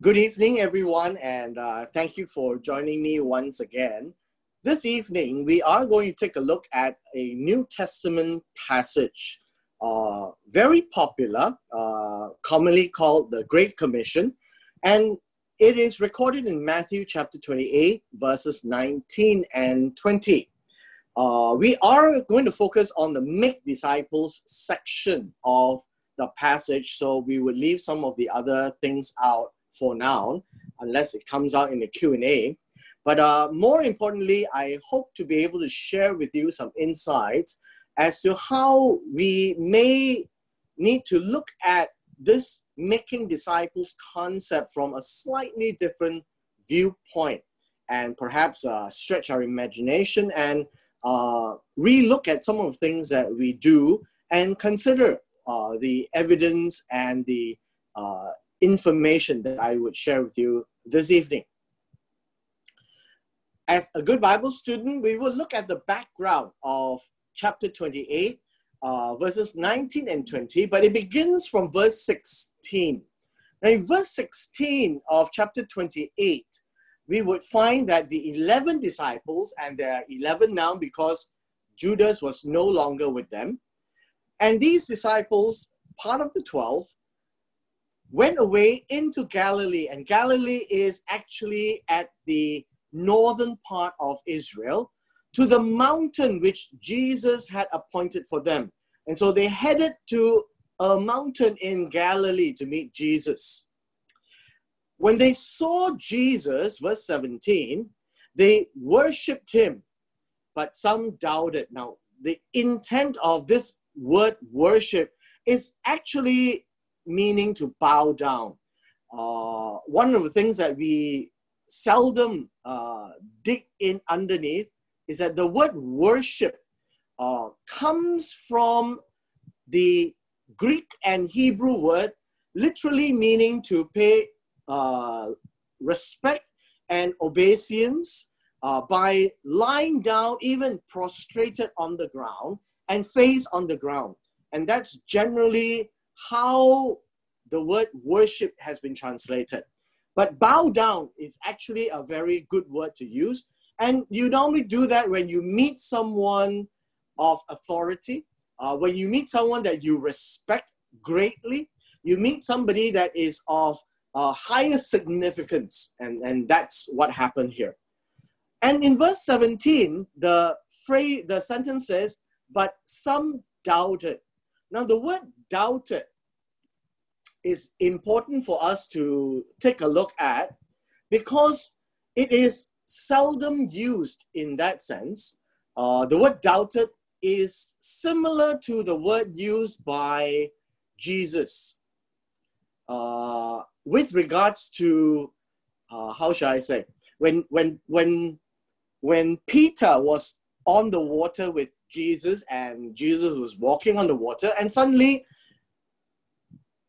Good evening, everyone, and thank you for joining me once again. This evening, we are going to take a look at a New Testament passage, very popular, commonly called the Great Commission, and it is recorded in Matthew chapter 28, verses 19 and 20. We are going to focus on the Make Disciples section of the passage, so we would leave some of the other things out for now, unless it comes out in the Q&A. But more importantly, I hope to be able to share with you some insights as to how we may need to look at this making disciples concept from a slightly different viewpoint, and perhaps stretch our imagination and re-look at some of the things that we do and consider the evidence and the information that I would share with you this evening. As a good Bible student, we will look at the background of chapter 28, verses 19 and 20, but it begins from verse 16. Now in verse 16 of chapter 28, we would find that the 11 disciples, and there are 11 now because Judas was no longer with them, and these disciples, part of the 12, went away into Galilee, and Galilee is actually at the northern part of Israel, to the mountain which Jesus had appointed for them. And so they headed to a mountain in Galilee to meet Jesus. When they saw Jesus, verse 17, they worshipped him, but some doubted. Now, the intent of this word worship is actually meaning to bow down. One of the things that we seldom dig in underneath is that the word worship comes from the Greek and Hebrew word, literally meaning to pay respect and obeisance by lying down, even prostrated on the ground and face on the ground. And that's generally how the word worship has been translated. But bow down is actually a very good word to use. And you normally do that when you meet someone of authority, when you meet someone that you respect greatly, you meet somebody that is of higher significance. And that's what happened here. And in verse 17, the sentence says, but some doubted. Now, the word doubted is important for us to take a look at because it is seldom used in that sense. The word doubted is similar to the word used by Jesus with regards to, how shall I say, when Peter was on the water with Jesus and Jesus was walking on the water, and suddenly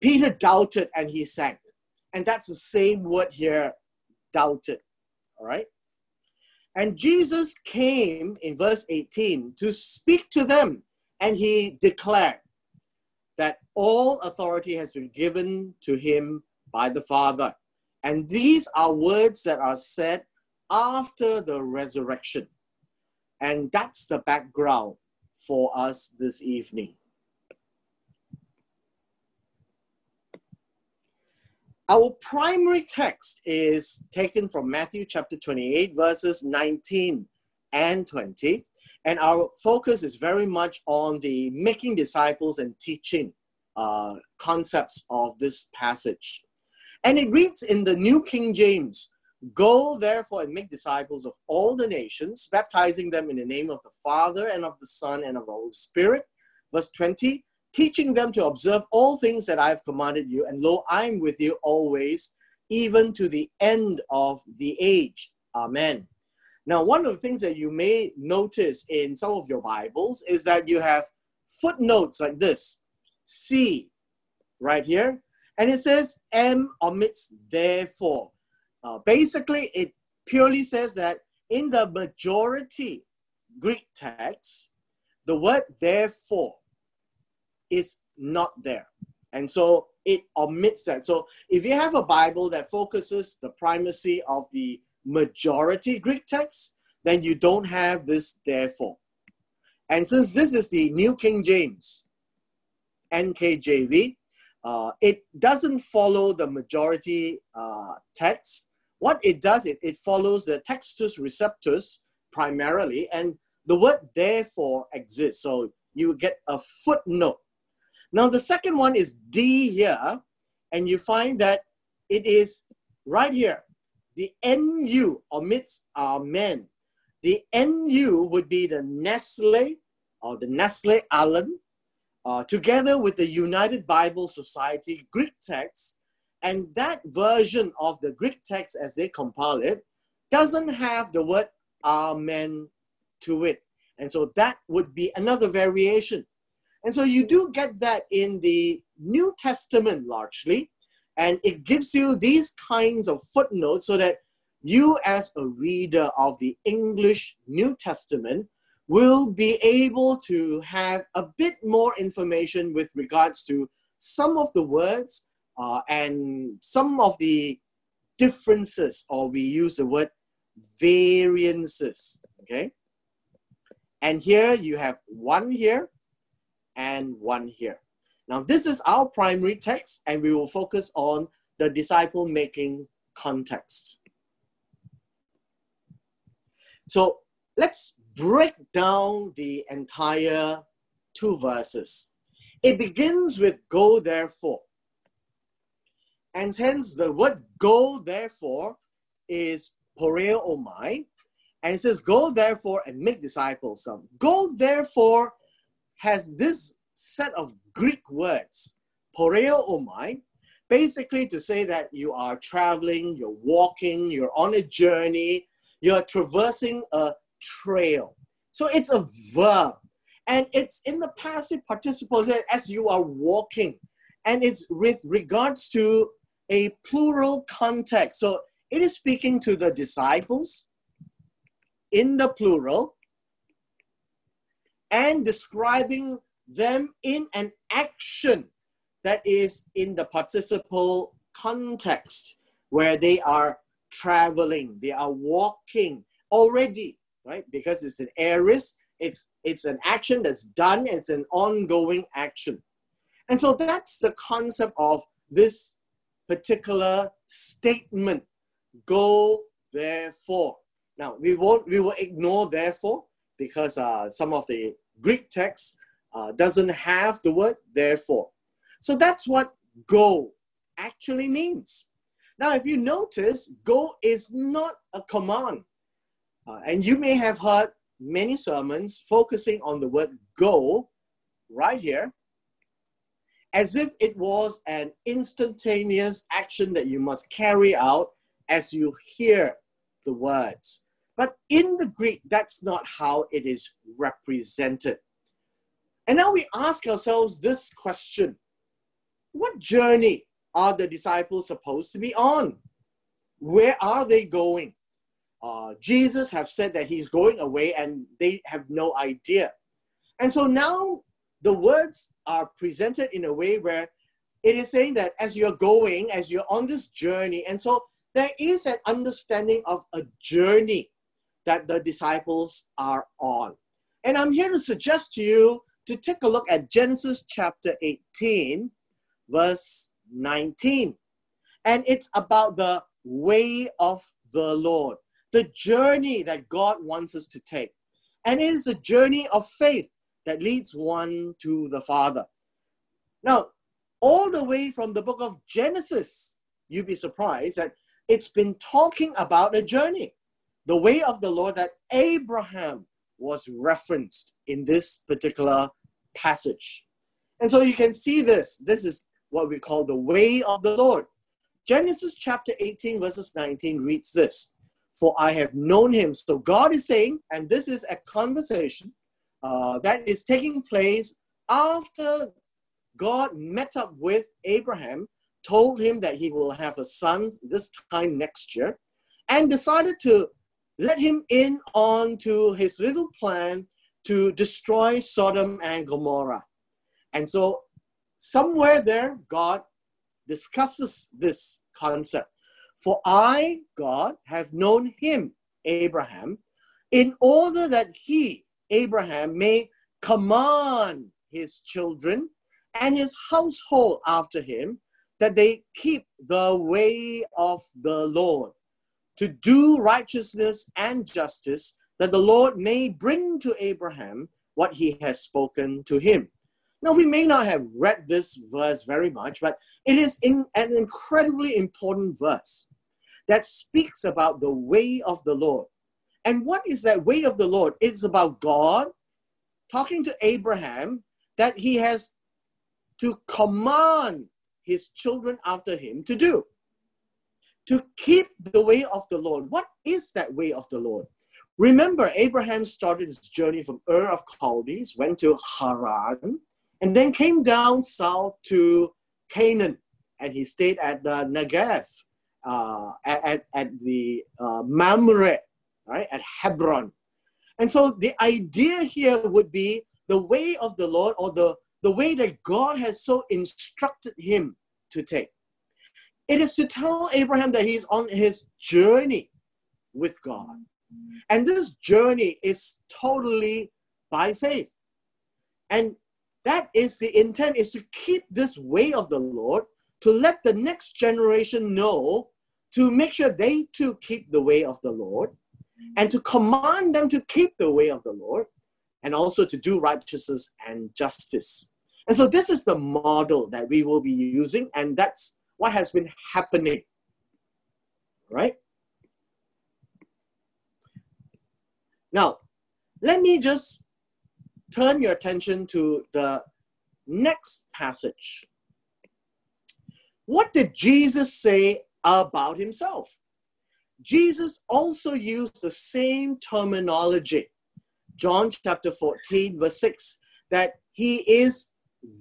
Peter doubted and he sank. And that's the same word here, doubted. All right? And Jesus came in verse 18 to speak to them, and he declared that all authority has been given to him by the Father. And these are words that are said after the resurrection. And that's the background for us this evening. Our primary text is taken from Matthew chapter 28, verses 19 and 20. And our focus is very much on the making disciples and teaching concepts of this passage. And it reads in the New King James, "Go therefore and make disciples of all the nations, baptizing them in the name of the Father and of the Son and of the Holy Spirit." Verse 20, "Teaching them to observe all things that I have commanded you, and lo, I am with you always, even to the end of the age. Amen." Now, one of the things that you may notice in some of your Bibles is that you have footnotes like this, C, right here, and it says M omits therefore. Basically, it purely says that in the majority Greek text, the word therefore is not there. And so it omits that. So if you have a Bible that focuses the primacy of the majority Greek text, then you don't have this therefore. And since this is the New King James, NKJV, it doesn't follow the majority text. What it does, it follows the textus receptus primarily, and the word therefore exists. So you get a footnote. Now the second one is D here, and you find that it is right here. The NU omits amen. The NU would be the Nestle or the Nestle Allen, together with the United Bible Society Greek text, and that version of the Greek text as they compile it doesn't have the word amen to it. And so that would be another variation. And so you do get that in the New Testament largely, and it gives you these kinds of footnotes so that you as a reader of the English New Testament will be able to have a bit more information with regards to some of the words and some of the differences, or we use the word variances, okay? And here you have one here and one here. Now this is our primary text, and we will focus on the disciple-making context. So let's break down the entire 2 verses. It begins with go therefore. And hence the word go therefore is poreomai. And it says go therefore and make disciples. Go therefore has this set of Greek words, poreomai, basically to say that you are traveling, you're walking, you're on a journey, you're traversing a trail. So it's a verb, and it's in the passive participle as you are walking, and it's with regards to a plural context. So it is speaking to the disciples in the plural and describing them in an action that is in the participle context, where they are traveling, they are walking already, right? Because it's an aorist, it's an action that's done, it's an ongoing action. And so that's the concept of this particular statement, go therefore. Now, we will ignore therefore, because some of the Greek text doesn't have the word therefore. So that's what go actually means. Now, if you notice, go is not a command. And you may have heard many sermons focusing on the word go right here, as if it was an instantaneous action that you must carry out as you hear the words. But in the Greek, that's not how it is represented. And now we ask ourselves this question: what journey are the disciples supposed to be on? Where are they going? Jesus have said that he's going away, and they have no idea. And so now the words are presented in a way where it is saying that as you're going, as you're on this journey, and so there is an understanding of a journey that the disciples are on. And I'm here to suggest to you to take a look at Genesis chapter 18, verse 19. And it's about the way of the Lord, the journey that God wants us to take. And it is a journey of faith that leads one to the Father. Now, all the way from the book of Genesis, you'd be surprised that it's been talking about a journey, the way of the Lord, that Abraham was referenced in this particular passage. And so you can see this. This is what we call the way of the Lord. Genesis chapter 18 verses 19 reads this: for I have known him. So God is saying, and this is a conversation that is taking place after God met up with Abraham, told him that he will have a son this time next year, and decided to let him in onto his little plan to destroy Sodom and Gomorrah. And so somewhere there, God discusses this concept. For I, God, have known him, Abraham, in order that he, Abraham, may command his children and his household after him, that they keep the way of the Lord, to do righteousness and justice, that the Lord may bring to Abraham what he has spoken to him. Now, we may not have read this verse very much, but it is an incredibly important verse that speaks about the way of the Lord. And what is that way of the Lord? It's about God talking to Abraham that he has to command his children after him to do, to keep the way of the Lord. What is that way of the Lord? Remember, Abraham started his journey from Ur of Chaldees, went to Haran, and then came down south to Canaan, and he stayed at the Negev, at the Mamre, right, at Hebron. And so the idea here would be the way of the Lord, or the way that God has so instructed him to take. It is to tell Abraham that he's on his journey with God. And this journey is totally by faith. And that is the intent, is to keep this way of the Lord, to let the next generation know, to make sure they too keep the way of the Lord, and to command them to keep the way of the Lord, and also to do righteousness and justice. And so this is the model that we will be using, and that's what has been happening, right? Now, let me just turn your attention to the next passage. What did Jesus say about himself? Jesus also used the same terminology. John chapter 14, verse 6, that he is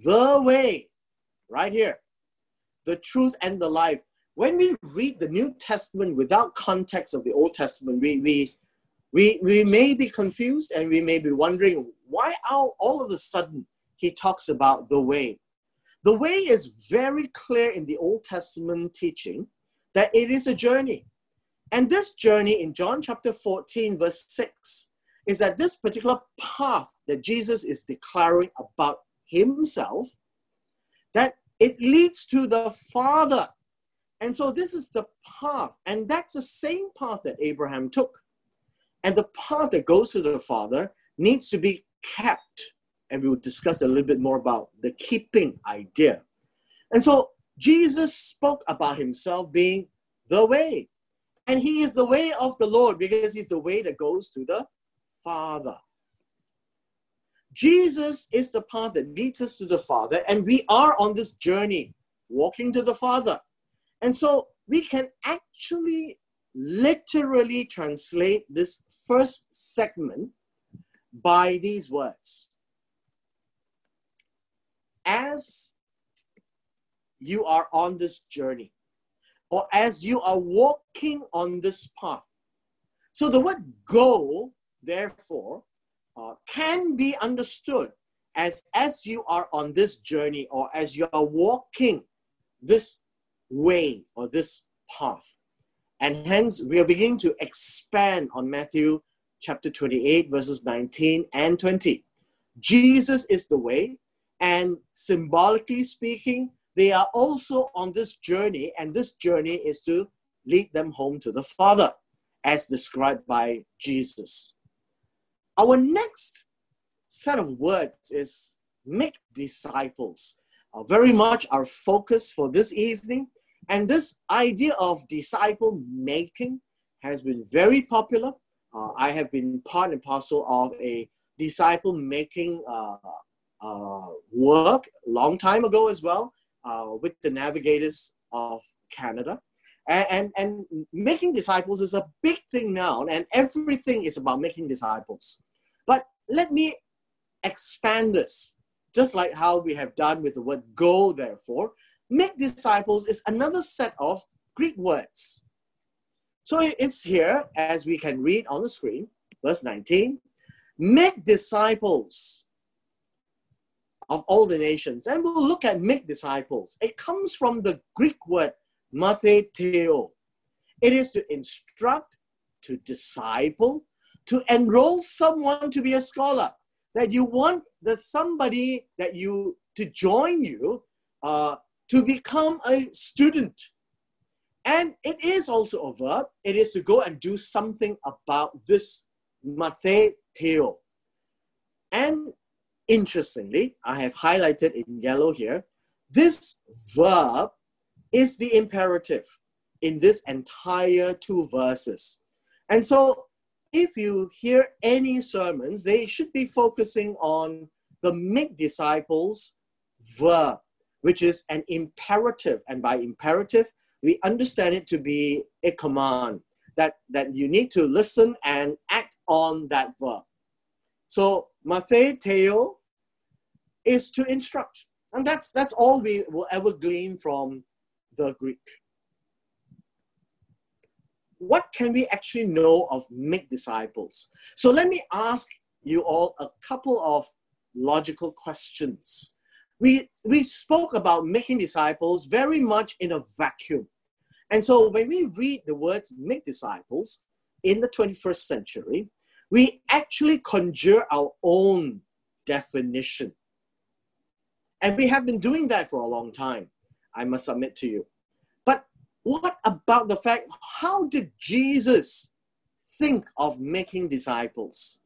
the way, right here, the truth and the life. When we read the New Testament without context of the Old Testament, we may be confused, and we may be wondering why all of a sudden he talks about the way. The way is very clear in the Old Testament teaching that it is a journey. And this journey in John chapter 14, verse 6, is that this particular path that Jesus is declaring about himself, that it leads to the Father. And so this is the path, and that's the same path that Abraham took. And the path that goes to the Father needs to be kept. And we will discuss a little bit more about the keeping idea. And so Jesus spoke about himself being the way. And he is the way of the Lord because he's the way that goes to the Father. Jesus is the path that leads us to the Father, and we are on this journey walking to the Father. And so we can actually literally translate this first segment by these words. As you are on this journey, or as you are walking on this path. So the word go, therefore, can be understood as you are on this journey, or as you are walking this way or this path. And hence, we are beginning to expand on Matthew chapter 28, verses 19 and 20. Jesus is the way, and symbolically speaking, they are also on this journey, and this journey is to lead them home to the Father, as described by Jesus. Our next set of words is make disciples. Very much our focus for this evening. And this idea of disciple making has been very popular. I have been part and parcel of a disciple making work a long time ago as well, with the Navigators of Canada. And making disciples is a big thing now, and everything is about making disciples. But let me expand this, just like how we have done with the word go, therefore. Make disciples is another set of Greek words. So it's here, as we can read on the screen, verse 19. Make disciples of all the nations. And we'll look at make disciples. It comes from the Greek word matheteo. It is to instruct, to disciple, to enroll someone to be a scholar. That you want somebody to join you to become a student. And it is also a verb. It is to go and do something about this matheteo. And interestingly, I have highlighted in yellow here, this verb is the imperative in this entire 2 verses. And so if you hear any sermons, they should be focusing on the make disciples verb, which is an imperative. And by imperative, we understand it to be a command that you need to listen and act on that verb. So matheteo is to instruct. And that's all we will ever glean from the Greek. What can we actually know of make disciples? So let me ask you all a couple of logical questions. We spoke about making disciples very much in a vacuum. And so when we read the words make disciples in the 21st century, we actually conjure our own definition. And we have been doing that for a long time, I must admit to you. But what about the fact, how did Jesus think of making disciples?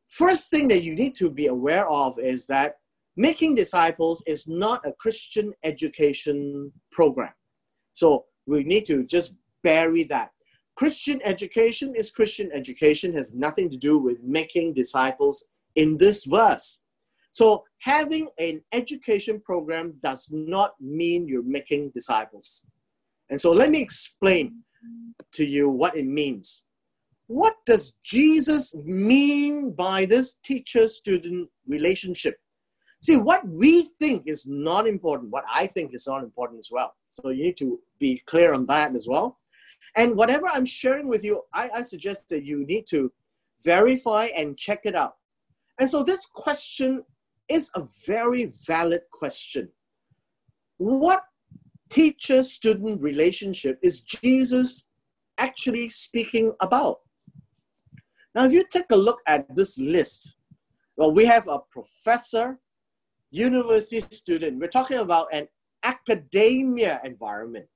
First thing that you need to be aware of is that making disciples is not a Christian education program. So we need to just bury that. Christian education is Christian education, has nothing to do with making disciples in this verse. So having an education program does not mean you're making disciples. And so let me explain to you what it means. What does Jesus mean by this teacher-student relationship? See, what we think is not important, what I think is not important as well. So you need to be clear on that as well. And whatever I'm sharing with you, I suggest that you need to verify and check it out. And so this question is a very valid question. What teacher-student relationship is Jesus actually speaking about? Now, if you take a look at this list, well, we have a professor, university student. We're talking about an academia environment.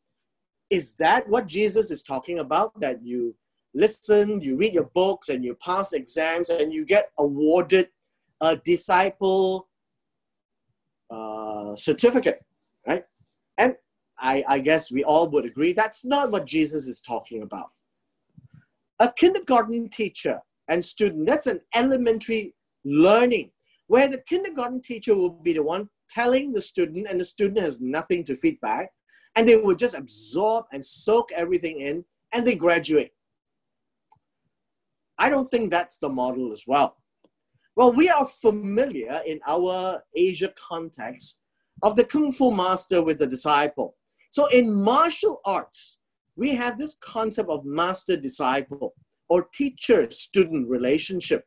Is that what Jesus is talking about? That you listen, you read your books, and you pass exams, and you get awarded a disciple certificate, right? And I guess we all would agree that's not what Jesus is talking about. A kindergarten teacher and student, that's an elementary learning, where the kindergarten teacher will be the one telling the student, and the student has nothing to feedback, and they will just absorb and soak everything in, and they graduate. I don't think that's the model as well. Well, we are familiar in our Asia context of the Kung Fu master with the disciple. So in martial arts, we have this concept of master-disciple or teacher-student relationship.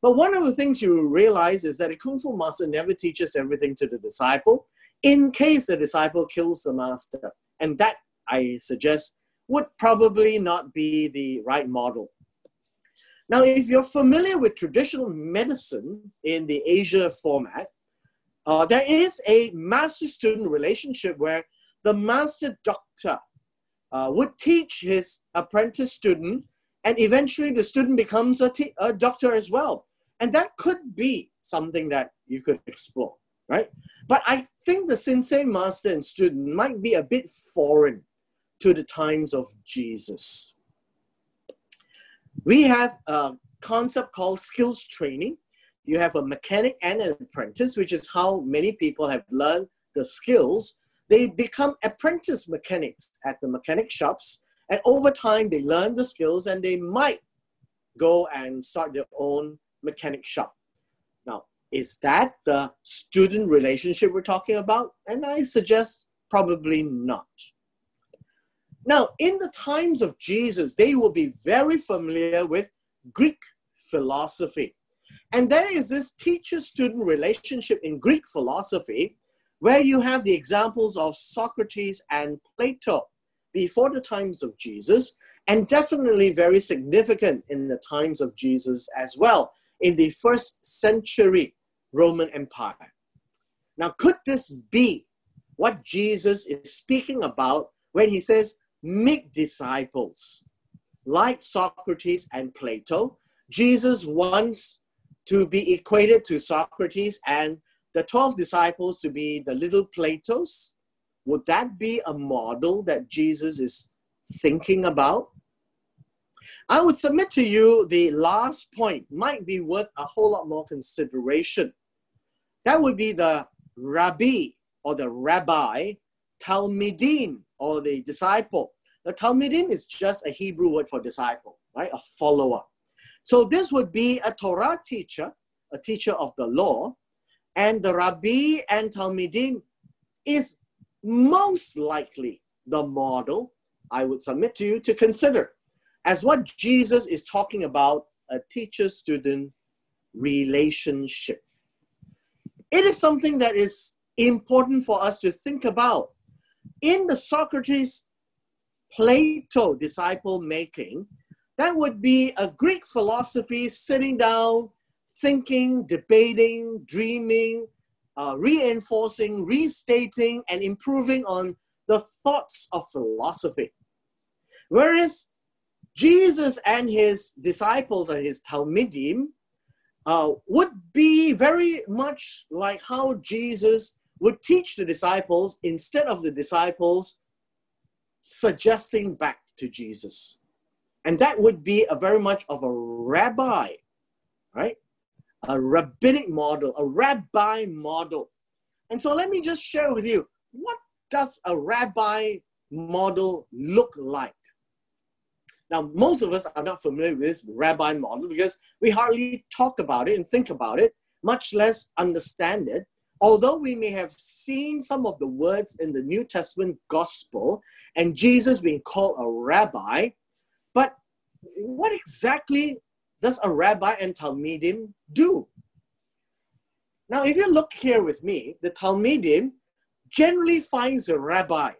But one of the things you realize is that a Kung Fu master never teaches everything to the disciple in case the disciple kills the master. And that, I suggest, would probably not be the right model. Now, if you're familiar with traditional medicine in the Asia format, there is a master-student relationship where the master doctor would teach his apprentice student, and eventually the student becomes a doctor as well. And that could be something that you could explore, right? But I think the sensei, master, and student might be a bit foreign to the times of Jesus. We have a concept called skills training. You have a mechanic and an apprentice, which is how many people have learned the skills. They become apprentice mechanics at the mechanic shops, and over time they learn the skills and they might go and start their own mechanic shop. Now, is that the student relationship we're talking about? And I suggest probably not. Now, in the times of Jesus, they will be very familiar with Greek philosophy. And there is this teacher-student relationship in Greek philosophy where you have the examples of Socrates and Plato before the times of Jesus, and definitely very significant in the times of Jesus as well, in the first century Roman Empire. Now, could this be what Jesus is speaking about when he says, make disciples? Like Socrates and Plato, Jesus wants to be equated to Socrates and the 12 disciples to be the little Platos. Would that be a model that Jesus is thinking about? I would submit to you the last point might be worth a whole lot more consideration. That would be the rabbi or the rabbi, talmidim or the disciple. The talmidim is just a Hebrew word for disciple, right? A follower. So this would be a Torah teacher, a teacher of the law, and the rabbi and talmidim is most likely the model I would submit to you to consider as what Jesus is talking about, a teacher-student relationship. It is something that is important for us to think about. In the Socrates-Plato disciple making, that would be a Greek philosophy sitting down, thinking, debating, dreaming, reinforcing, restating, and improving on the thoughts of philosophy. Whereas Jesus and his disciples and his talmidim would be very much like how Jesus would teach the disciples instead of the disciples suggesting back to Jesus. And that would be a very much of a rabbi, right? A rabbinic model, a rabbi model. And so let me just share with you, what does a rabbi model look like? Now, most of us are not familiar with this rabbi model because we hardly talk about it and think about it, much less understand it. Although we may have seen some of the words in the New Testament gospel and Jesus being called a rabbi, but what exactly does a rabbi and talmidim do? Now, if you look here with me, the talmidim generally finds a rabbi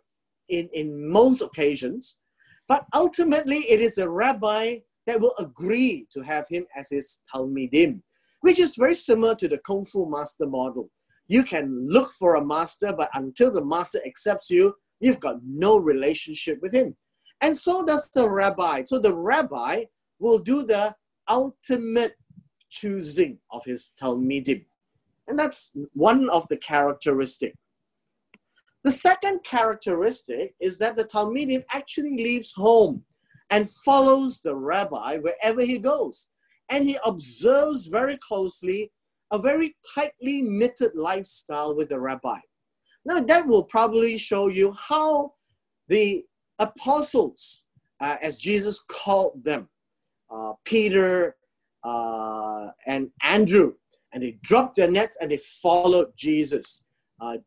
in most occasions, but ultimately it is the rabbi that will agree to have him as his talmidim, which is very similar to the Kung Fu master model. You can look for a master, but until the master accepts you, you've got no relationship with him. And so does the rabbi. So the rabbi will do the ultimate choosing of his talmidim. And that's one of the characteristics. The second characteristic is that the talmidim actually leaves home and follows the rabbi wherever he goes. And he observes very closely a very tightly knitted lifestyle with the rabbi. Now that will probably show you how the apostles, as Jesus called them, Peter and Andrew, and they dropped their nets and they followed Jesus.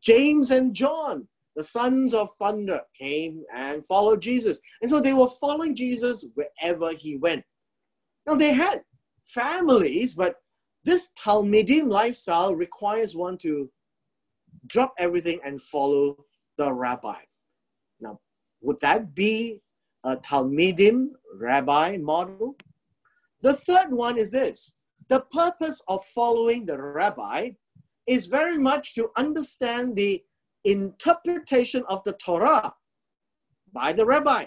James and John, the sons of thunder, came and followed Jesus. And so they were following Jesus wherever he went. Now they had families, but this talmidim lifestyle requires one to drop everything and follow the rabbi. Now, would that be a talmidim rabbi model? The third one is this. The purpose of following the rabbi is very much to understand the interpretation of the Torah by the rabbi.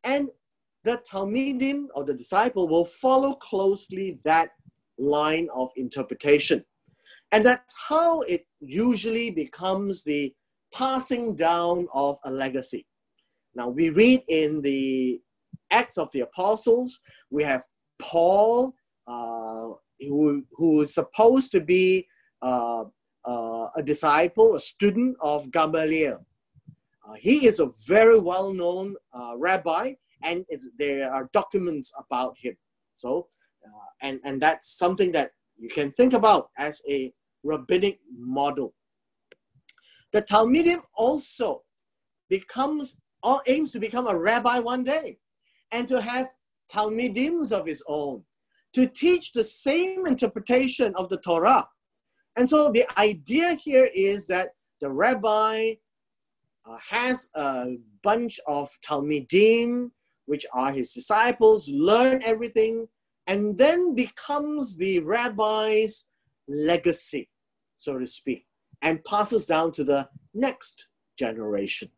And the talmidim or the disciple will follow closely that line of interpretation. And that's how it usually becomes the passing down of a legacy. Now we read in the Acts of the Apostles, we have Paul, who is supposed to be a disciple, a student of Gamaliel. He is a very well-known rabbi, and there are documents about him. So, and that's something that you can think about as a rabbinic model. The talmidim also aims to become a rabbi one day, and to have talmidims of his own, to teach the same interpretation of the Torah. And so the idea here is that the rabbi has a bunch of Talmidim, which are his disciples, learn everything, and then becomes the rabbi's legacy, so to speak, and passes down to the next generation.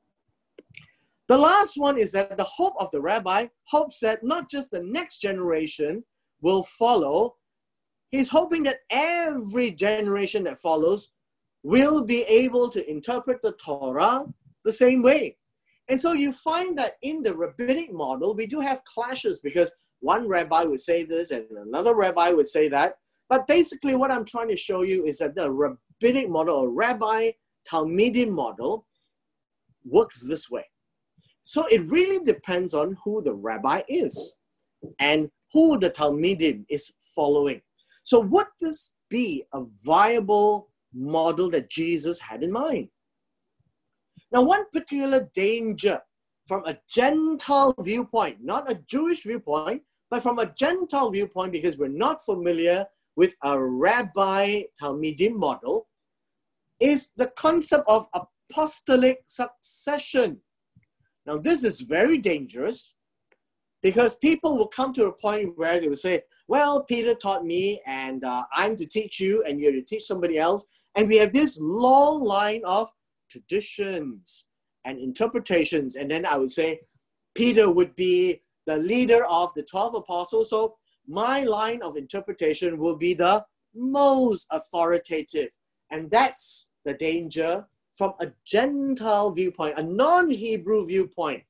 The last one is that the hope of the rabbi hopes that not just the next generation will follow, he's hoping that every generation that follows will be able to interpret the Torah the same way. And so you find that in the rabbinic model, we do have clashes because one rabbi would say this and another rabbi would say that. But basically what I'm trying to show you is that the rabbinic model or rabbi-talmidim model works this way. So it really depends on who the rabbi is and who the talmidim is following. So would this be a viable model that Jesus had in mind? Now, one particular danger from a Gentile viewpoint, not a Jewish viewpoint, but from a Gentile viewpoint, because we're not familiar with a rabbi-talmidim model, is the concept of apostolic succession. Now, this is very dangerous because people will come to a point where they will say, well, Peter taught me and I'm to teach you and you're to teach somebody else. And we have this long line of traditions and interpretations. And then I would say, Peter would be the leader of the 12 apostles. So my line of interpretation will be the most authoritative. And that's the danger from a Gentile viewpoint, a non-Hebrew viewpoint.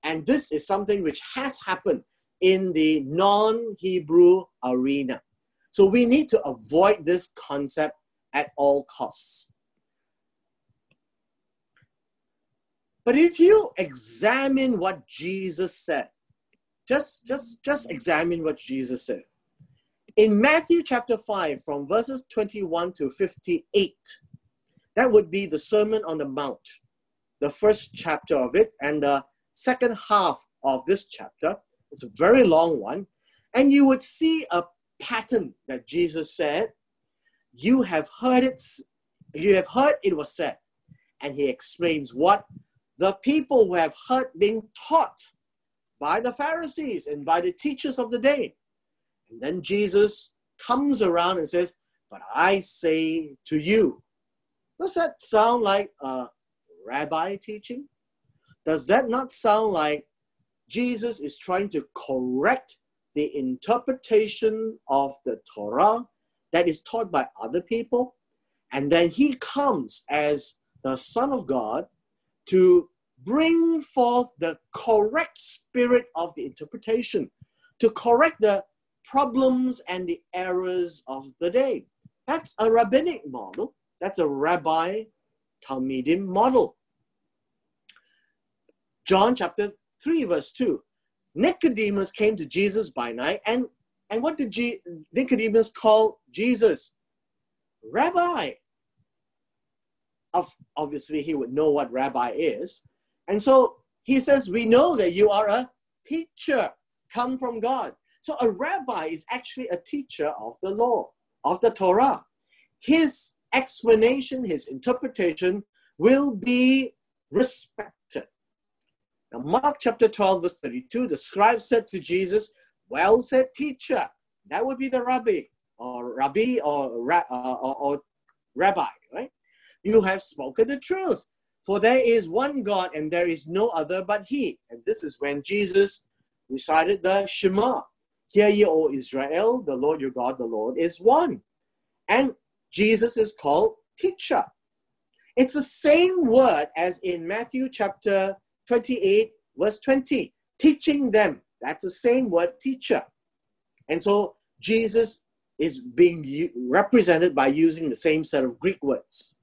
And this is something which has happened in the non-Hebrew arena. So we need to avoid this concept at all costs. But if you examine what Jesus said, just examine what Jesus said. In Matthew chapter 5, from verses 21 to 58, that would be the Sermon on the Mount, the first chapter of it, and the second half of this chapter. It's a very long one. And you would see a pattern that Jesus said, you have heard it was said. And he explains what the people who have heard being taught by the Pharisees and by the teachers of the day. And then Jesus comes around and says, but I say to you. Does that sound like a rabbi teaching? Does that not sound like Jesus is trying to correct the interpretation of the Torah that is taught by other people? And then he comes as the Son of God to bring forth the correct spirit of the interpretation, to correct the problems and the errors of the day. That's a rabbinic model. That's a rabbi-talmidim model. John chapter 3, verse 2. Nicodemus came to Jesus by night, and what did Nicodemus call Jesus? Rabbi. Obviously, he would know what rabbi is. And so he says, we know that you are a teacher, come from God. So a rabbi is actually a teacher of the law, of the Torah. His explanation, his interpretation will be respected. Now, Mark chapter 12, verse 32, the scribe said to Jesus, well said, teacher. That would be the rabbi or rabbi, right? You have spoken the truth. For there is one God and there is no other but he. And this is when Jesus recited the Shema. Hear ye, O Israel, the Lord your God, the Lord is one. And Jesus is called teacher. It's the same word as in Matthew chapter 28, verse 20. Teaching them. That's the same word, teacher. And so Jesus is being represented by using the same set of Greek words.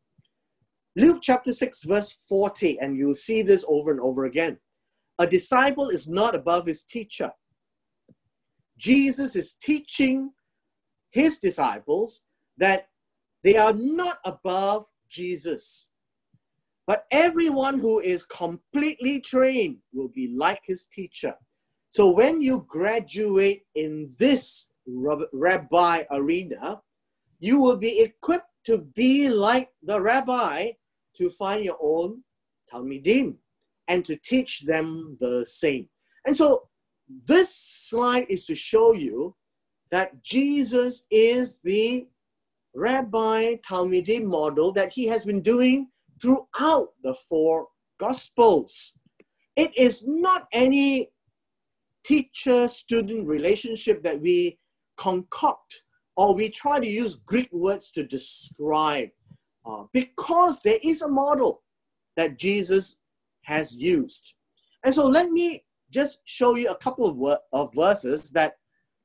Luke chapter 6, verse 40, and you'll see this over and over again. A disciple is not above his teacher. Jesus is teaching his disciples that they are not above Jesus. But everyone who is completely trained will be like his teacher. So when you graduate in this rabbi arena, you will be equipped to be like the rabbi, to find your own Talmidim and to teach them the same. And so this slide is to show you that Jesus is the rabbi Talmidim model that he has been doing throughout the 4 Gospels. It is not any teacher-student relationship that we concoct or we try to use Greek words to describe, because there is a model that Jesus has used. And so let me just show you a couple of verses that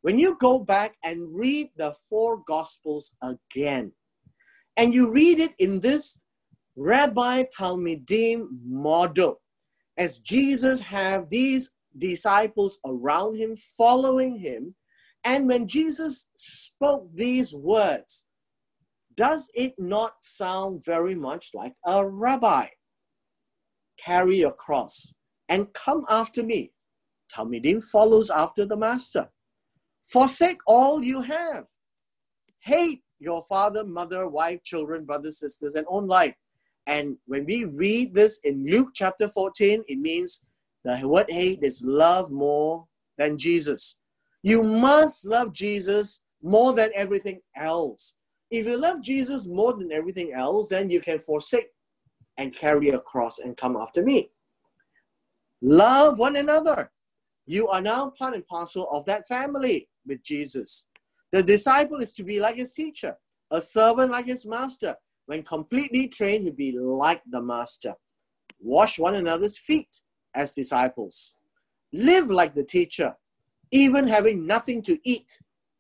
when you go back and read the 4 Gospels again, and you read it in this Rabbi Talmidim model, as Jesus have these disciples around him, following him, and when Jesus spoke these words, does it not sound very much like a rabbi? Carry your cross and come after me. Talmidim follows after the master. Forsake all you have. Hate your father, mother, wife, children, brothers, sisters, and own life. And when we read this in Luke chapter 14, it means the word hate is love more than Jesus. You must love Jesus more than everything else. If you love Jesus more than everything else, then you can forsake and carry a cross and come after me. Love one another. You are now part and parcel of that family with Jesus. The disciple is to be like his teacher, a servant like his master. When completely trained, he'll be like the master. Wash one another's feet as disciples. Live like the teacher, even having nothing to eat,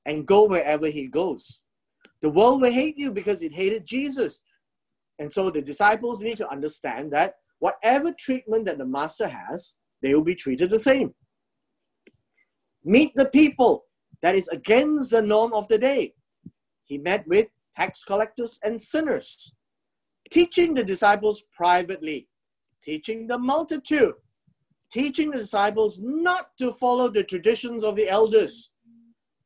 and go wherever he goes. The world will hate you because it hated Jesus. And so the disciples need to understand that whatever treatment that the master has, they will be treated the same. Meet the people that is against the norm of the day. He met with tax collectors and sinners, teaching the disciples privately, teaching the multitude, teaching the disciples not to follow the traditions of the elders.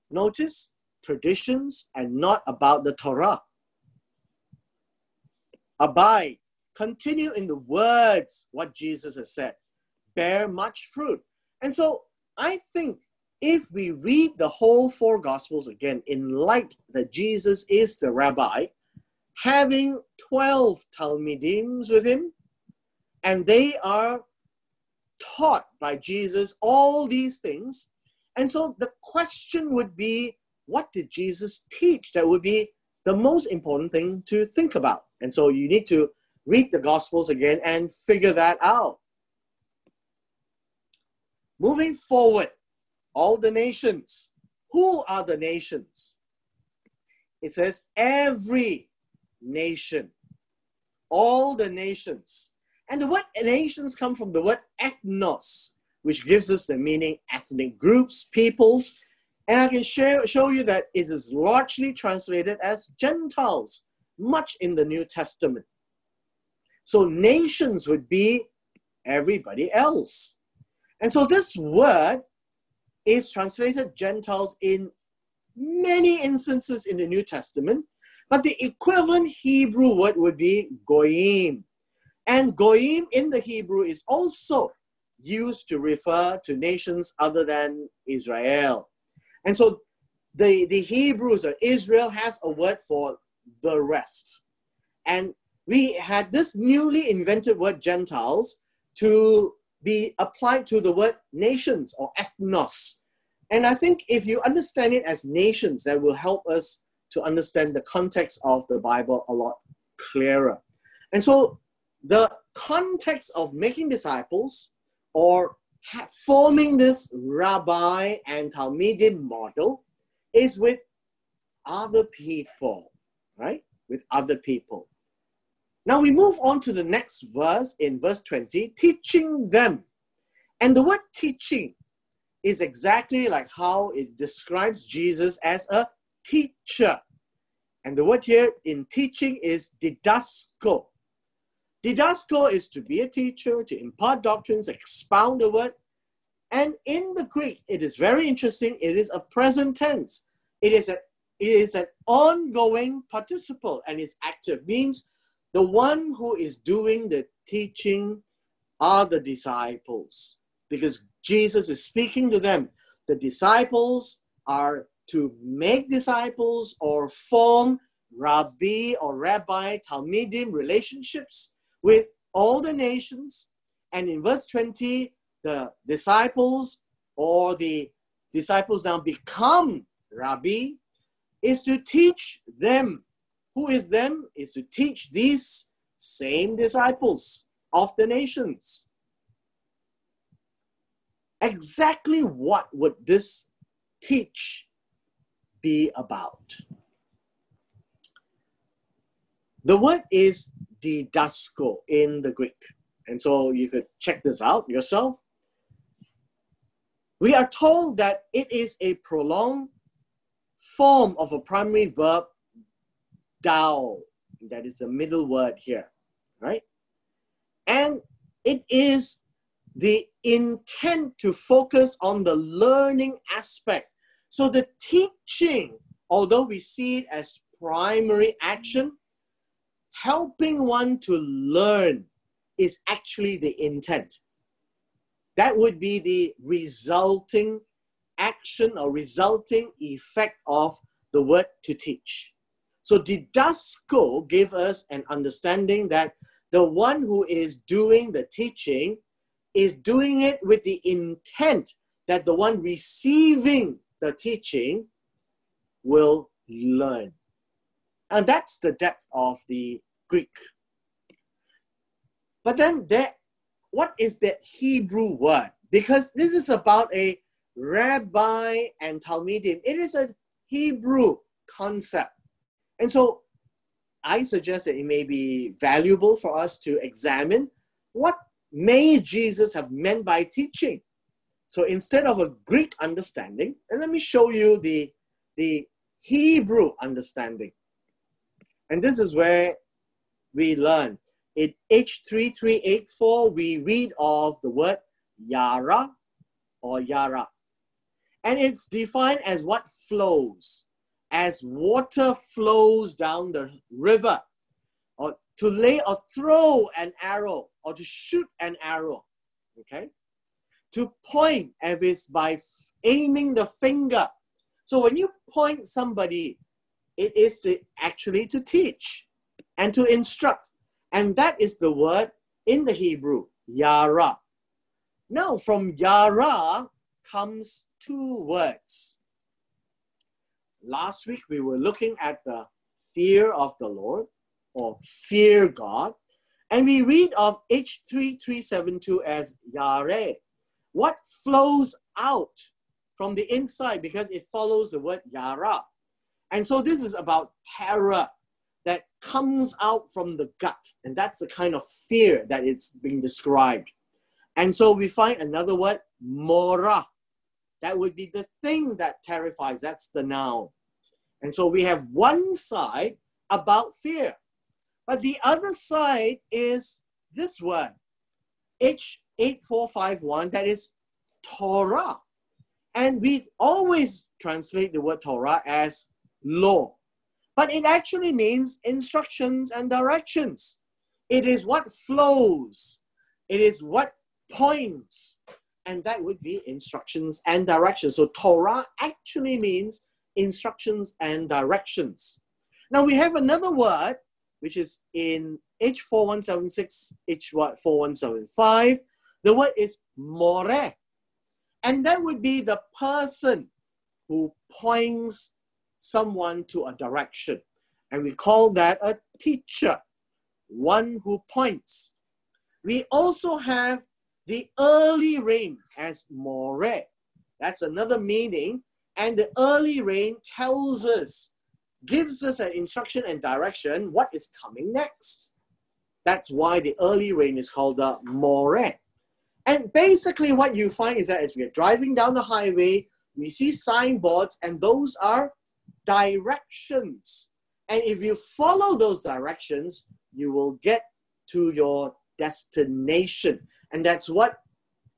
Notice, traditions and not about the Torah. Abide, continue in the words, what Jesus has said. Bear much fruit. And so I think if we read the whole 4 Gospels again, in light that Jesus is the rabbi, having 12 Talmidim with him, and they are taught by Jesus all these things. And so the question would be, what did Jesus teach? That would be the most important thing to think about. And so you need to read the Gospels again and figure that out. Moving forward, all the nations. Who are the nations? It says every nation. All the nations. And the word nations come from the word ethnos, which gives us the meaning ethnic groups, peoples. And I can show you that it is largely translated as Gentiles, much in the New Testament. So nations would be everybody else. And so this word is translated Gentiles in many instances in the New Testament, but the equivalent Hebrew word would be goyim. And goyim in the Hebrew is also used to refer to nations other than Israel. And so the Hebrews, or Israel, has a word for the rest. And we had this newly invented word Gentiles to be applied to the word nations or ethnos. And I think if you understand it as nations, that will help us to understand the context of the Bible a lot clearer. And so the context of making disciples or forming this rabbi and Talmidim model is with other people, right? With other people. Now we move on to the next verse in verse 20, teaching them. And the word teaching is exactly like how it describes Jesus as a teacher. And the word here in teaching is didasko. Didasko is to be a teacher, to impart doctrines, expound the word. And in the Greek, it is very interesting. It is a present tense. It is an ongoing participle and is active. Means the one who is doing the teaching are the disciples, because Jesus is speaking to them. The disciples are to make disciples or form rabbi or rabbi, talmidim relationships with all the nations. And in verse 20, the disciples now become rabbi, is to teach them. Who is them? Is to teach these same disciples of the nations. Exactly what would this teach be about? The word is didasko in the Greek. And so you could check this out yourself. We are told that it is a prolonged form of a primary verb, dao. That is the middle word here, right? And it is the intent to focus on the learning aspect. So the teaching, although we see it as primary action, helping one to learn is actually the intent. That would be the resulting action or resulting effect of the word to teach. So didasko gave us an understanding that the one who is doing the teaching is doing it with the intent that the one receiving the teaching will learn. And that's the depth of the Greek. But then what is that Hebrew word? Because this is about a rabbi and talmidim. It is a Hebrew concept. And so I suggest that it may be valuable for us to examine what may Jesus have meant by teaching. So instead of a Greek understanding, and let me show you the Hebrew understanding. And this is where we learn. In H3384, we read of the word yara or yara. And it's defined as what flows. As water flows down the river, or to lay or throw an arrow, or to shoot an arrow, okay? To point, as is by aiming the finger. So when you point somebody, it is actually to teach and to instruct. And that is the word in the Hebrew, yara. Now from yara comes two words. Last week, we were looking at the fear of the Lord, or fear God, and we read of H3372 as yare. What flows out from the inside, because it follows the word yara. And so this is about terror that comes out from the gut, and that's the kind of fear that it's being described. And so we find another word, mora. That would be the thing that terrifies. That's the noun. And so we have one side about fear. But the other side is this word, H8451, that is Torah. And we always translate the word Torah as law. But it actually means instructions and directions. It is what flows. It is what points. And that would be instructions and directions. So Torah actually means instructions and directions. Now we have another word, which is in H4176, H4175. The word is more. And that would be the person who points someone to a direction. And we call that a teacher, one who points. We also have the early rain as more. That's another meaning. And the early rain tells us, gives us an instruction and direction what is coming next. That's why the early rain is called the more. And basically what you find is that as we are driving down the highway, we see signboards, and those are directions. And if you follow those directions, you will get to your destination. And that's what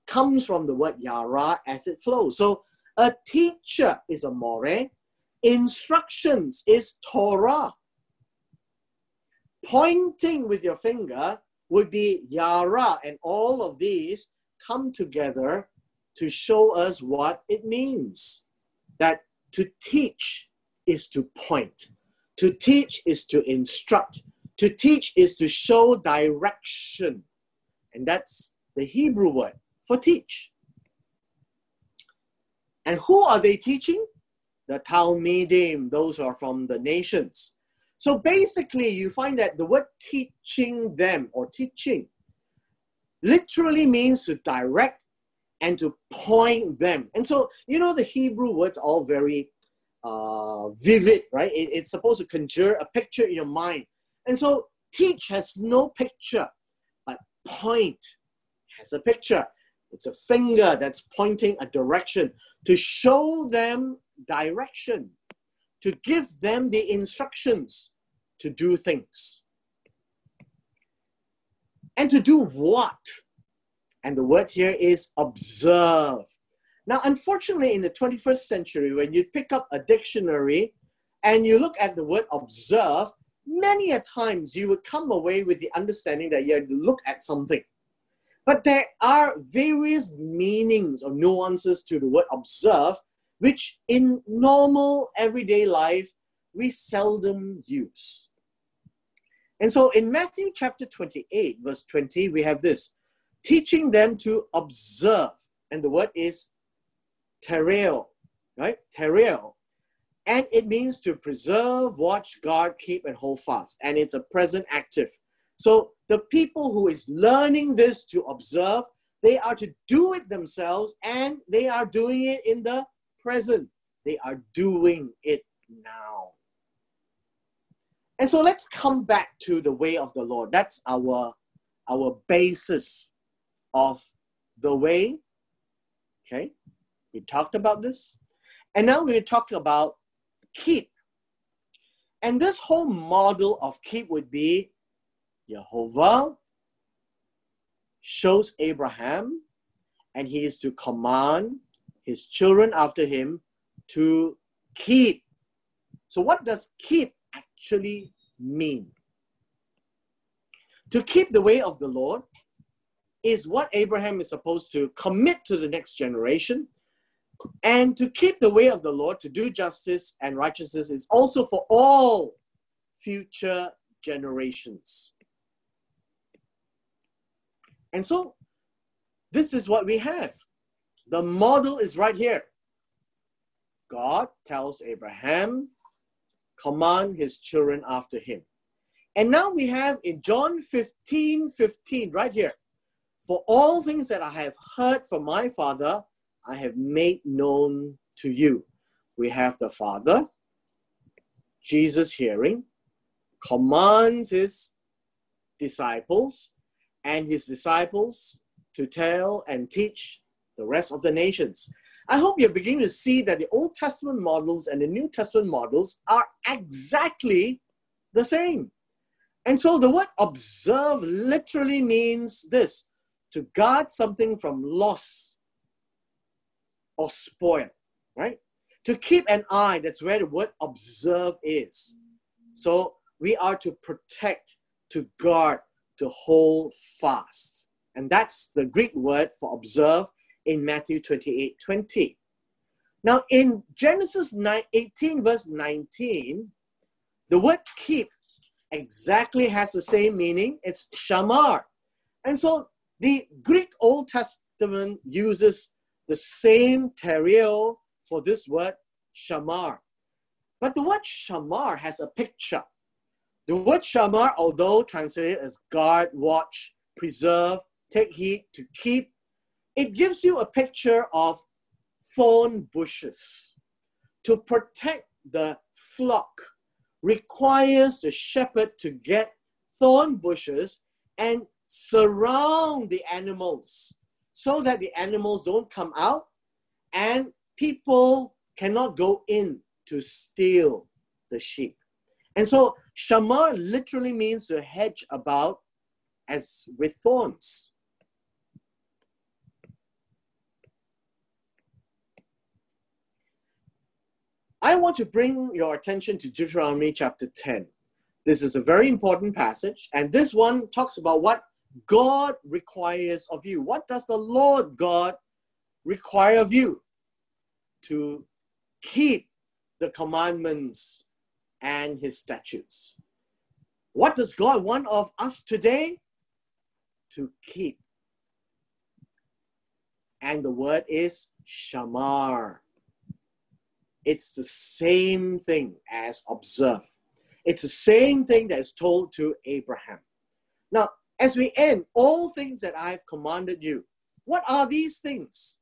comes from the word yara as it flows. So a teacher is a more. instructions is Torah. Pointing with your finger would be Yara, and all of these come together to show us what it means. That to teach is to point. To teach is to instruct. To teach is to show direction. And that's the Hebrew word for teach. And who are they teaching? The Talmidim, those who are from the nations. So basically, you find that the word teaching them or teaching literally means to direct and to point them. And so, you know, the Hebrew words are all very vivid, right? It's supposed to conjure a picture in your mind. And so teach has no picture, but point has a picture. It's a finger that's pointing a direction to show them direction, to give them the instructions to do things. And to do what? And the word here is observe. Now, unfortunately, in the 21st century, when you pick up a dictionary and you look at the word observe, many a times you would come away with the understanding that you have to look at something. But there are various meanings or nuances to the word observe, which in normal everyday life, we seldom use. And so in Matthew chapter 28, verse 20, we have this, teaching them to observe. And the word is tereo, right? Tereo. And it means to preserve, watch, guard, keep, and hold fast. And it's a present active. So the people who is learning this to observe, they are to do it themselves, and they are doing it in the present. They are doing it now. And so let's come back to the way of the Lord. That's our basis of the way. Okay, we talked about this. And now we're talking about keep. And this whole model of keep would be Jehovah shows Abraham, and he is to command his children after him to keep. So what does keep actually mean? To keep the way of the Lord is what Abraham is supposed to commit to the next generation. And to keep the way of the Lord, to do justice and righteousness, is also for all future generations. And so, this is what we have. The model is right here. God tells Abraham, command his children after him. And now we have in John 15:15, right here, for all things that I have heard from my Father, I have made known to you. We have the Father, Jesus hearing, commands his disciples, and his disciples to tell and teach the rest of the nations. I hope you're beginning to see that the Old Testament models and the New Testament models are exactly the same. And so the word observe literally means this, to guard something from loss or spoil, right? To keep an eye, that's where the word observe is. So we are to protect, to guard, to hold fast. And that's the Greek word for observe in Matthew 28:20. Now in Genesis 18 verse 19, the word keep exactly has the same meaning. It's shamar. And so the Greek Old Testament uses the same tereo for this word shamar. But the word shamar has a picture. The word shamar, although translated as guard, watch, preserve, take heed, to keep, it gives you a picture of thorn bushes. To protect the flock requires the shepherd to get thorn bushes and surround the animals so that the animals don't come out and people cannot go in to steal the sheep. And so shamar literally means to hedge about as with thorns. I want to bring your attention to Deuteronomy chapter 10. This is a very important passage, and this one talks about what God requires of you. What does the Lord God require of you? To keep the commandments and his statutes. What does God want of us today? To keep. And the word is shamar. It's the same thing as observe. It's the same thing that is told to Abraham. Now, as we end, all things that I have commanded you, what are these things?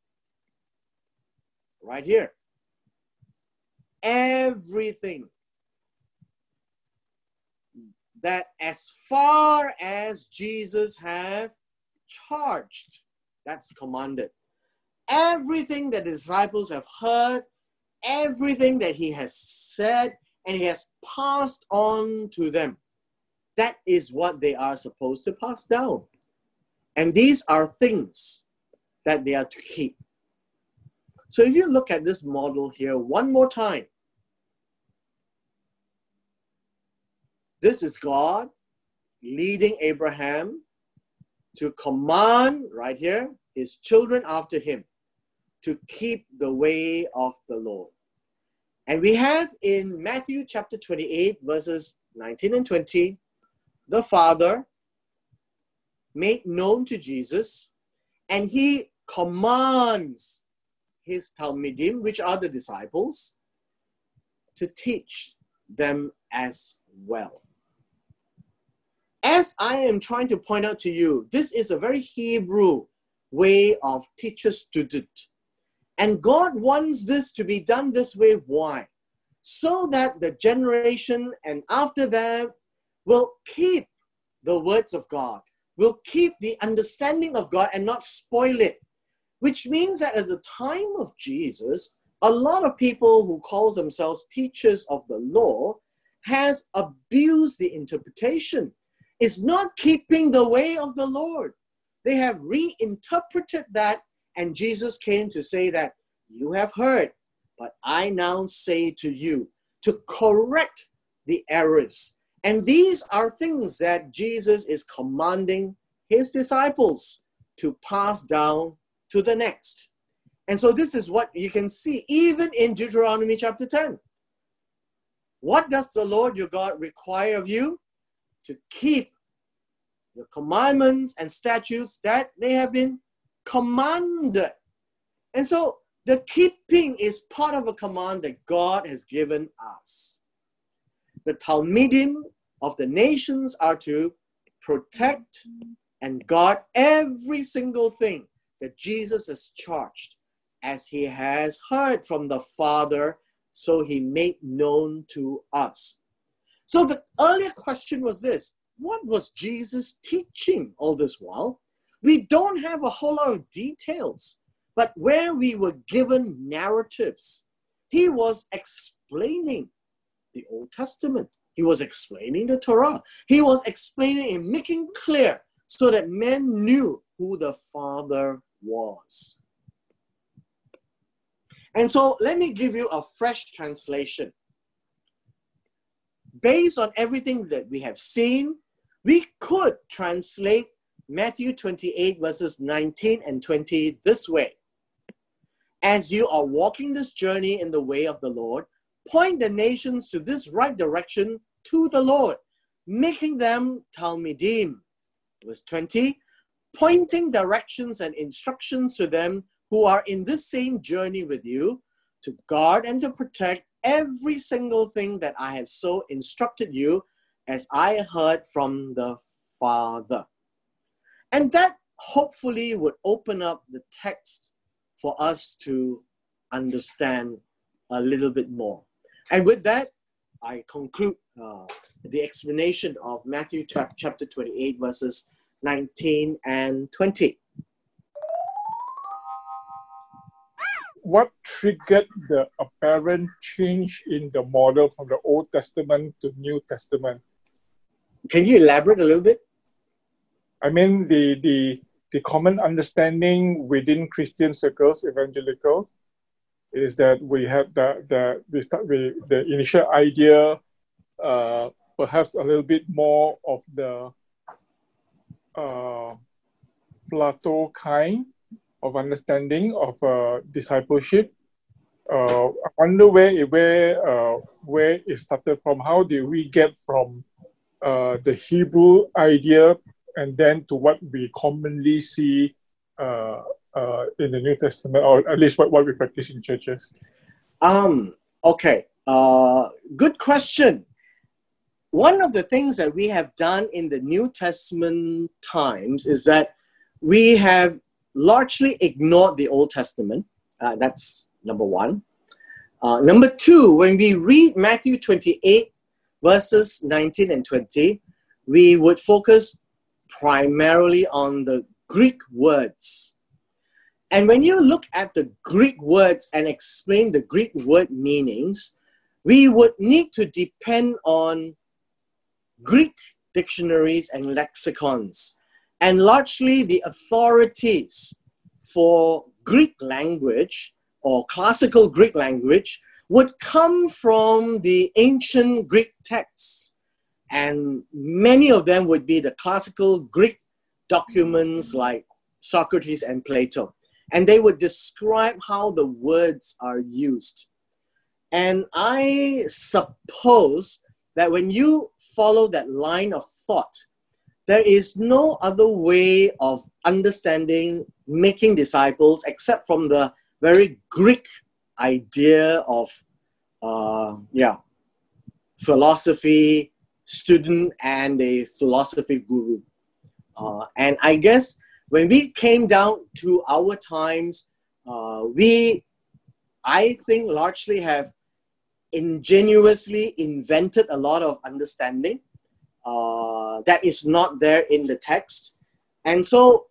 Right here. Everything that as far as Jesus have charged, that's commanded. Everything that the disciples have heard, everything that he has said, and he has passed on to them. That is what they are supposed to pass down. And these are things that they are to keep. So if you look at this model here one more time, this is God leading Abraham to command, right here, his children after him to keep the way of the Lord. And we have in Matthew chapter 28, verses 19 and 20, the Father made known to Jesus, and he commands his Talmidim, which are the disciples, to teach them as well. As I am trying to point out to you, this is a very Hebrew way of teacher-student. And God wants this to be done this way. Why? So that the generation and after that will keep the words of God, will keep the understanding of God and not spoil it. Which means that at the time of Jesus, a lot of people who call themselves teachers of the law has abused the interpretation. It's not keeping the way of the Lord. They have reinterpreted that, and Jesus came to say that you have heard, but I now say to you, to correct the errors. And these are things that Jesus is commanding his disciples to pass down to the next. And so this is what you can see even in Deuteronomy chapter 10. What does the Lord your God require of you? To keep the commandments and statutes that they have been commanded. And so the keeping is part of a command that God has given us. The Talmidim of the nations are to protect and guard every single thing that Jesus has charged, as he has heard from the Father, so he made known to us. So the earlier question was this: what was Jesus teaching all this while? We don't have a whole lot of details, but where we were given narratives, he was explaining the Old Testament. He was explaining the Torah. He was explaining and making clear so that men knew who the Father was. And so let me give you a fresh translation. Based on everything that we have seen, we could translate Matthew 28 verses 19 and 20 this way. As you are walking this journey in the way of the Lord, point the nations to this right direction to the Lord, making them Talmidim. Verse 20, pointing directions and instructions to them who are in this same journey with you, to guard and to protect every single thing that I have so instructed you, as I heard from the Father. And that hopefully would open up the text for us to understand a little bit more. And with that, I conclude the explanation of Matthew chapter 28, verses 19 and 20. What triggered the apparent change in the model from the Old Testament to New Testament? Can you elaborate a little bit? I mean, the common understanding within Christian circles, evangelicals, is that we have the initial idea, perhaps a little bit more of the plateau kind of understanding of discipleship. I wonder where it started from. How did we get from the Hebrew idea and then to what we commonly see in the New Testament, or at least what we practice in churches? Okay. Good question. One of the things that we have done in the New Testament times is that we have largely ignored the Old Testament. That's number one. Number two, when we read Matthew 28, verses 19 and 20, we would focus primarily on the Greek words. And when you look at the Greek words and explain the Greek word meanings, we would need to depend on Greek dictionaries and lexicons. And largely the authorities for Greek language or classical Greek language would come from the ancient Greek texts. And many of them would be the classical Greek documents like Socrates and Plato. And they would describe how the words are used. And I suppose that when you follow that line of thought, there is no other way of understanding making disciples except from the very Greek idea of philosophy student and a philosophy guru. And I guess when we came down to our times, I think, largely have ingenuously invented a lot of understanding that is not there in the text. And so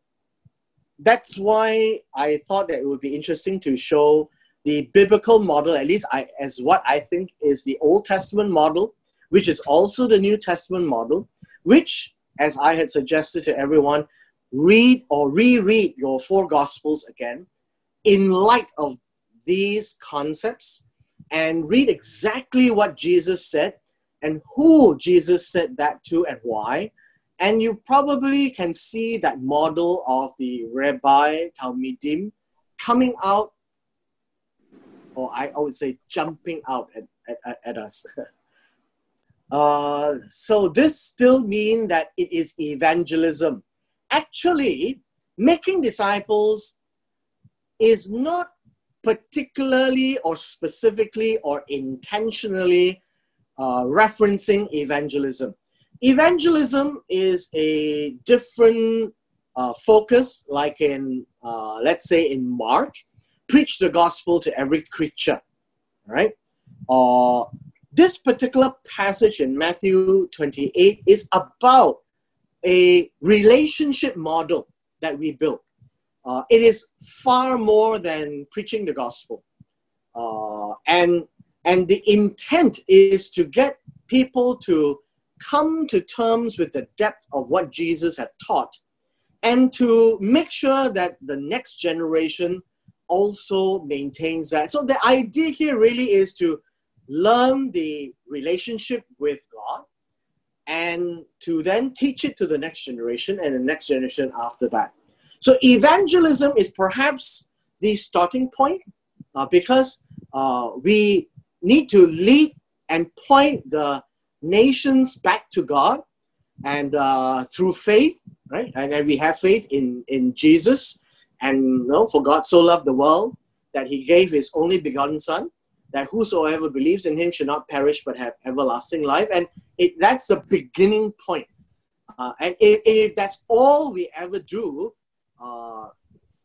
that's why I thought that it would be interesting to show the biblical model, at least as what I think is the Old Testament model, which is also the New Testament model, which, as I had suggested to everyone, read or reread your four Gospels again in light of these concepts and read exactly what Jesus said and who Jesus said that to and why. And you probably can see that model of the Rabbi Talmidim coming out, or I would say jumping out at us. So this still means that it is evangelism. Actually, making disciples is not particularly or specifically or intentionally referencing evangelism. Evangelism is a different focus, like in, let's say in Mark, preach the gospel to every creature, right? This particular passage in Matthew 28 is about a relationship model that we built. It is far more than preaching the gospel. And the intent is to get people to come to terms with the depth of what Jesus had taught and to make sure that the next generation also maintains that. So the idea here really is to learn the relationship with God and to then teach it to the next generation and the next generation after that. So evangelism is perhaps the starting point because we need to lead and point the nations back to God and through faith, right? And we have faith in Jesus. And for God so loved the world that he gave his only begotten son, that whosoever believes in him should not perish but have everlasting life. And that's the beginning point. And if that's all we ever do,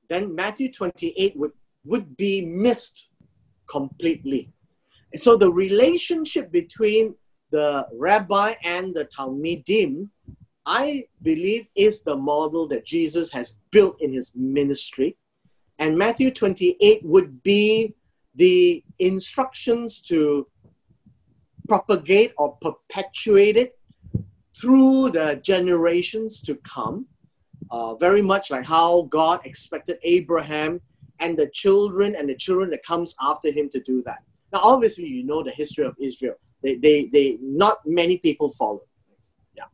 then Matthew 28 would be missed completely. And so the relationship between the rabbi and the Talmidim, I believe, is the model that Jesus has built in his ministry. And Matthew 28 would be the instructions to propagate or perpetuate it through the generations to come. Very much like how God expected Abraham and the children that comes after him to do that. Now, obviously, you know the history of Israel. They not many people follow. Yeah.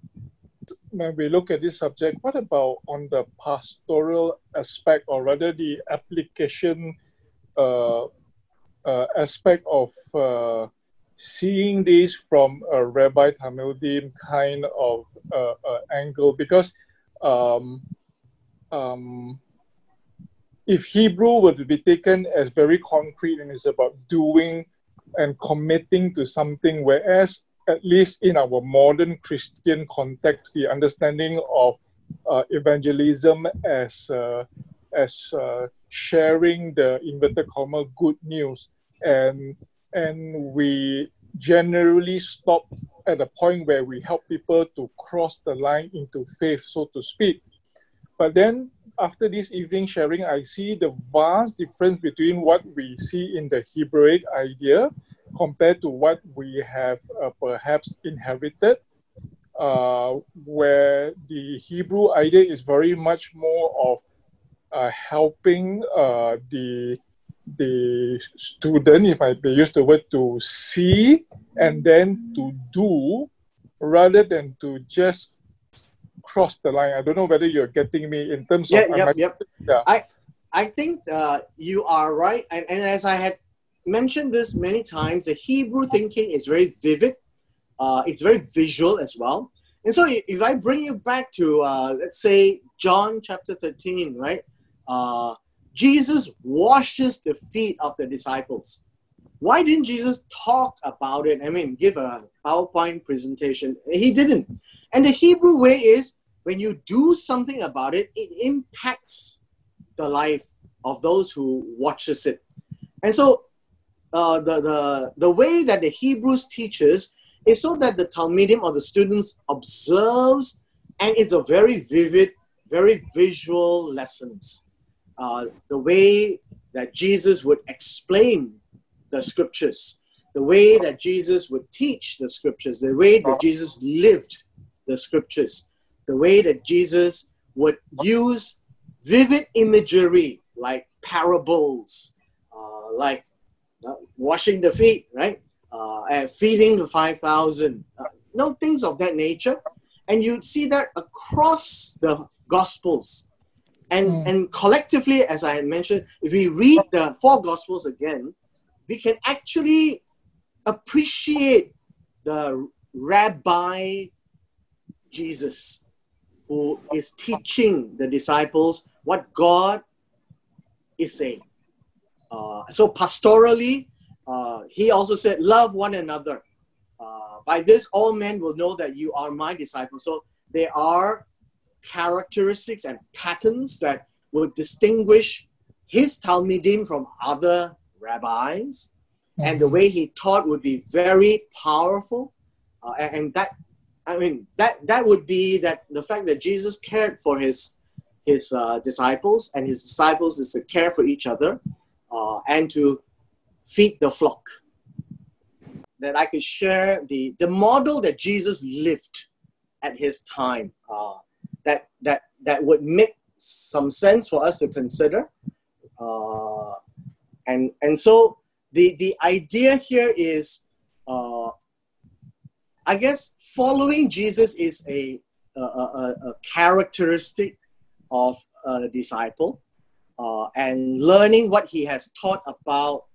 When we look at this subject, what about on the pastoral aspect, or rather the application aspect of seeing this from a Rabbi Talmudim kind of angle? Because if Hebrew were to be taken as very concrete and it's about doing and committing to something, whereas at least in our modern Christian context, the understanding of evangelism as sharing the inverted comma good news, and we generally stop at the point where we help people to cross the line into faith, so to speak. But then after this evening sharing, I see the vast difference between what we see in the Hebraic idea compared to what we have perhaps inherited, where the Hebrew idea is very much more of helping the student, if I may use the word, to see and then to do, rather than to just cross the line. I don't know whether you're getting me in terms of... Yep. Yeah. I think you are right. And as I had mentioned this many times, the Hebrew thinking is very vivid. It's very visual as well. And so if I bring you back to, let's say, John chapter 13, right? Jesus washes the feet of the disciples. Why didn't Jesus talk about it? I mean, give a PowerPoint presentation. He didn't. And the Hebrew way is, when you do something about it, it impacts the life of those who watches it. And so the way that the Hebrews teaches is so that the Talmudim or the students observes, and it's a very vivid, very visual lessons. The way that Jesus would explain the scriptures, the way that Jesus would teach the scriptures, the way that Jesus lived the scriptures, the way that Jesus would use vivid imagery like parables, like washing the feet, right? And feeding the 5,000, things of that nature. And you'd see that across the Gospels. And collectively, as I had mentioned, if we read the 4 Gospels again, we can actually appreciate the Rabbi Jesus, who is teaching the disciples what God is saying. So pastorally, he also said, love one another. By this, all men will know that you are my disciples. So there are characteristics and patterns that would distinguish his Talmudim from other rabbis. And the way he taught would be very powerful. And that would be that the fact that Jesus cared for his disciples, and his disciples is to care for each other and to feed the flock. That I could share the model that Jesus lived at his time, that would make some sense for us to consider. And so the idea here is, I guess following Jesus is a characteristic of a disciple, and learning what he has taught about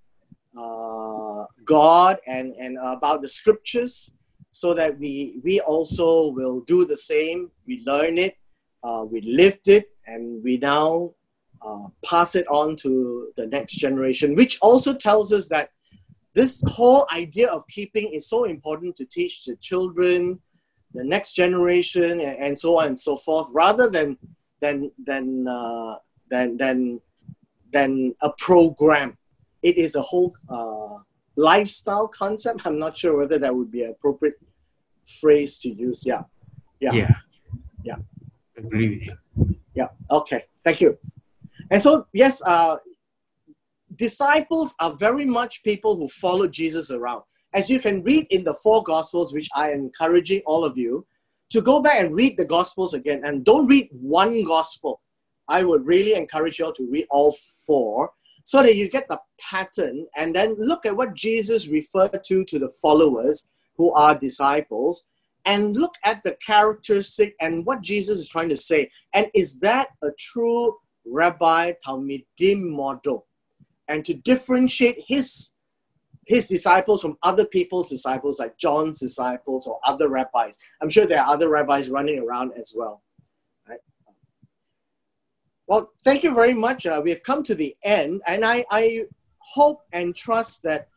God and about the scriptures, so that we also will do the same. We learn it, we lived it, and we now pass it on to the next generation, which also tells us that this whole idea of keeping is so important to teach the children, the next generation, and so on and so forth, rather than a program. It is a whole lifestyle concept. I'm not sure whether that would be an appropriate phrase to use. Yeah. Agree with you. Yeah. Okay. Thank you. And so, yes, disciples are very much people who follow Jesus around. As you can read in the 4 Gospels, which I am encouraging all of you to go back and read the Gospels again. And don't read one Gospel. I would really encourage you all to read all 4, so that you get the pattern, and then look at what Jesus referred to the followers who are disciples, and look at the characteristic and what Jesus is trying to say. And is that a true Rabbi Talmidim model? And to differentiate his disciples from other people's disciples, like John's disciples or other rabbis. I'm sure there are other rabbis running around as well. Right? Well, thank you very much. We've come to the end, and I hope and trust that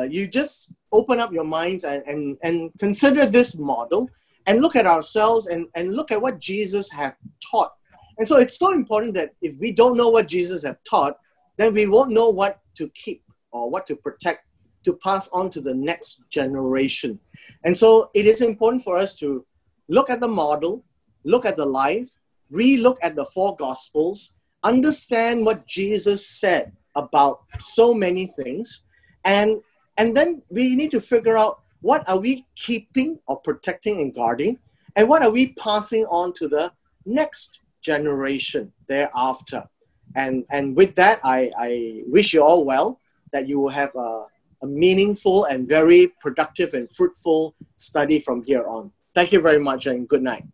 you just open up your minds and consider this model and look at ourselves and look at what Jesus have taught. And so it's so important that if we don't know what Jesus have taught, then we won't know what to keep or what to protect, to pass on to the next generation. And so it is important for us to look at the model, look at the life, re-look at the four Gospels, understand what Jesus said about so many things, and then we need to figure out what are we keeping or protecting and guarding, and what are we passing on to the next generation thereafter. And with that, I wish you all well, that you will have a meaningful and very productive and fruitful study from here on. Thank you very much, and good night.